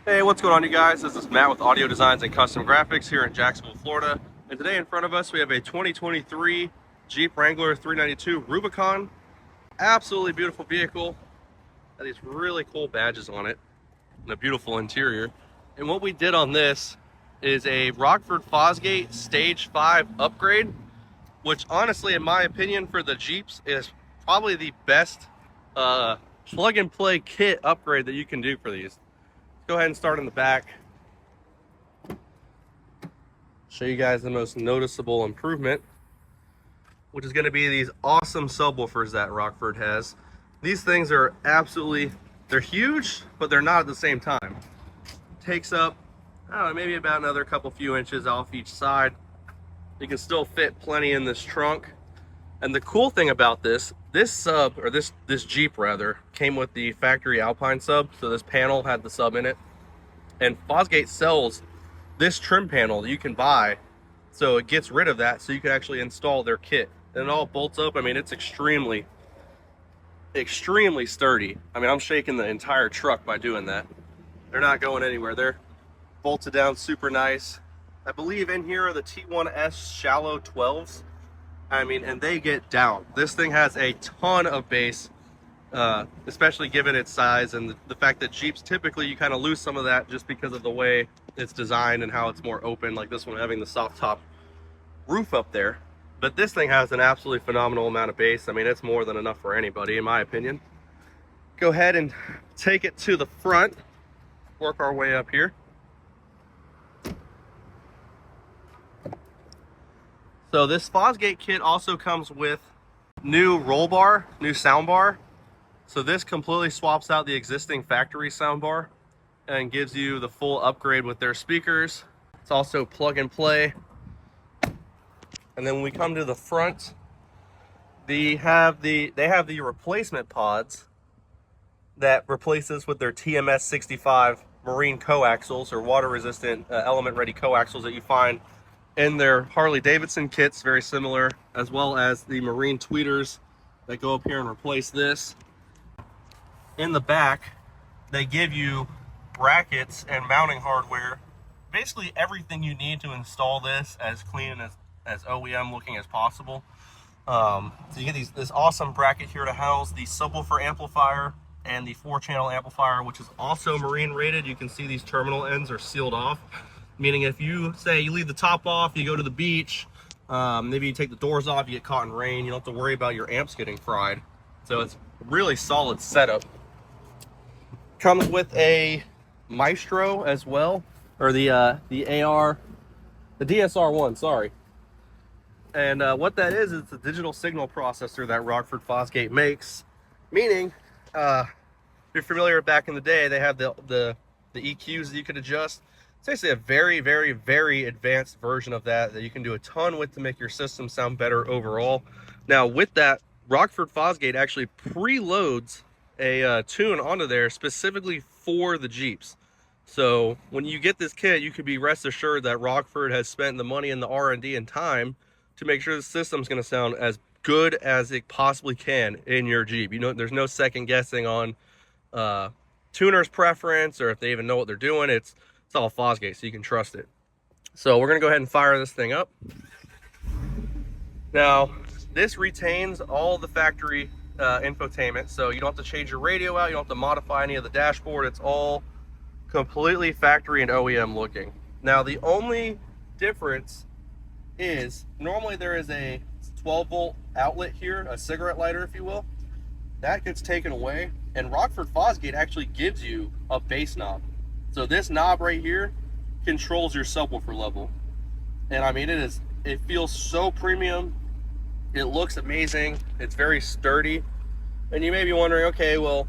Hey, what's going on, you guys? This is Matt with Audio Designs and Custom Graphics here in Jacksonville, Florida. And today in front of us we have a 2023 Jeep Wrangler 392 Rubicon. Absolutely beautiful vehicle. Got these really cool badges on it and a beautiful interior. And what we did on this is a Rockford Fosgate Stage 5 upgrade, which honestly, in my opinion, for the Jeeps is probably the best plug and play kit upgrade that you can do for these. Go ahead and start in the back. Show you guys the most noticeable improvement, which is going to be these awesome subwoofers that Rockford has. These things are absolutely, they're huge, but they're not at the same time. Takes up, I don't know, maybe about another few inches off each side. You can still fit plenty in this trunk. And the cool thing about this sub, or this Jeep rather, came with the factory Alpine sub. So this panel had the sub in it. And Fosgate sells this trim panel that you can buy. So it gets rid of that so you can actually install their kit. And it all bolts up. I mean, it's extremely sturdy. I mean, I'm shaking the entire truck by doing that. They're not going anywhere. They're bolted down super nice. I believe in here are the T1S shallow 12s. I mean, and they get down. This thing has a ton of bass, especially given its size and the fact that Jeeps typically you kind of lose some of that just because of the way it's designed and how it's more open, like this one having the soft top roof up there. But this thing has an absolutely phenomenal amount of bass. I mean, it's more than enough for anybody, in my opinion. Go ahead and take it to the front, work our way up here. So this Fosgate kit also comes with new roll bar, new sound bar. So this completely swaps out the existing factory sound bar and gives you the full upgrade with their speakers. It's also plug and play. And then when we come to the front, they have the replacement pods that replaces with their TMS 65 marine coaxials or water resistant element ready coaxials that you find in their Harley Davidson kits, very similar, as well as the marine tweeters that go up here and replace this. In the back, they give you brackets and mounting hardware, basically everything you need to install this as clean and as OEM looking as possible. So you get this awesome bracket here to house the subwoofer amplifier and the 4-channel amplifier, which is also marine rated. You can see these terminal ends are sealed off. Meaning if you say you leave the top off, you go to the beach, maybe you take the doors off, you get caught in rain, you don't have to worry about your amps getting fried. So it's a really solid setup. Comes with a Maestro as well, or the DSR1, sorry. And what that is, it's a digital signal processor that Rockford Fosgate makes. Meaning, if you're familiar back in the day, they have the EQs that you could adjust. It's actually a very, very, very advanced version of that you can do a ton with to make your system sound better overall. Now with that, Rockford Fosgate actually preloads a tune onto there specifically for the Jeeps. So when you get this kit, you can be rest assured that Rockford has spent the money and the R&D and time to make sure the system's going to sound as good as it possibly can in your Jeep. You know, there's no second guessing on tuner's preference or if they even know what they're doing. It's all Fosgate, so you can trust it. So we're gonna go ahead and fire this thing up. Now, this retains all the factory infotainment, so you don't have to change your radio out, you don't have to modify any of the dashboard. It's all completely factory and OEM looking. Now, the only difference is normally there is a 12-volt outlet here, a cigarette lighter, if you will. That gets taken away, and Rockford Fosgate actually gives you a bass knob. So this knob right here controls your subwoofer level. And I mean, it feels so premium. It looks amazing. It's very sturdy. And you may be wondering, okay, well,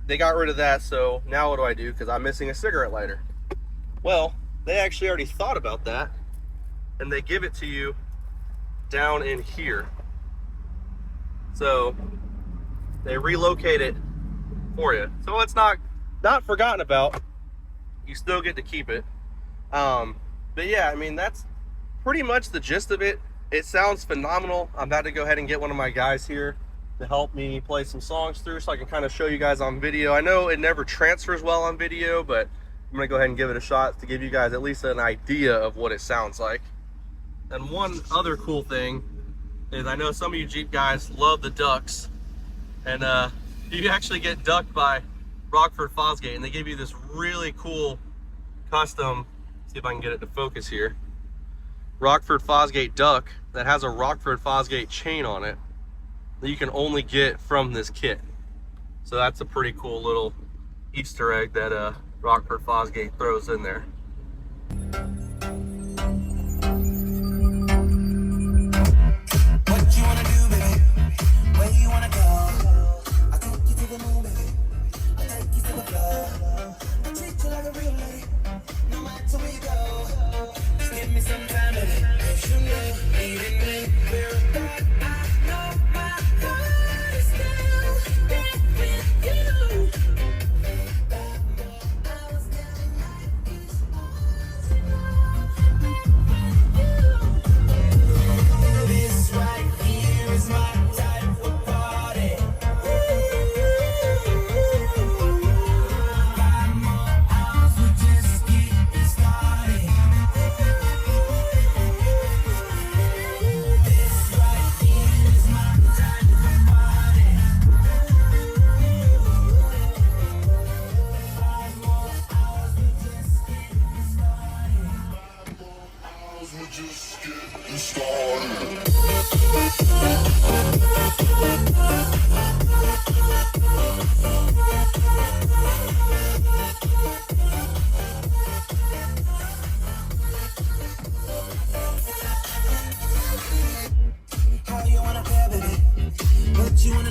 they got rid of that, so now what do I do? Because I'm missing a cigarette lighter. Well, they actually already thought about that, and they give it to you down in here. So they relocate it for you. So it's not forgotten about. You still get to keep it. But yeah, I mean, that's pretty much the gist of it. It sounds phenomenal. I'm about to go ahead and get one of my guys here to help me play some songs through so I can kind of show you guys on video. I know it never transfers well on video, but I'm gonna go ahead and give it a shot to give you guys at least an idea of what it sounds like. And one other cool thing is I know some of you Jeep guys love the ducks, and you actually get ducked by Rockford Fosgate, and they give you this really cool custom, see if I can get it to focus here, Rockford Fosgate duck that has a Rockford Fosgate chain on it that you can only get from this kit. So that's a pretty cool little Easter egg that Rockford Fosgate throws in there. What you wanna do, baby? Where you wanna go? I'll take you to the moon, baby. I'll take you to the floor. I'll treat you like a real lady, no matter where you go. Just give me some time, baby. Don't you know, leading me, we're apart. I know my heart is still there with you. I was down like these walls with you. This right here is my type of party. 5 more hours, we're just getting started. This right here is my type of party. 5 more hours, we're just getting started. 5 more hours, we're just getting started. How you wanna feel, baby? What you wanna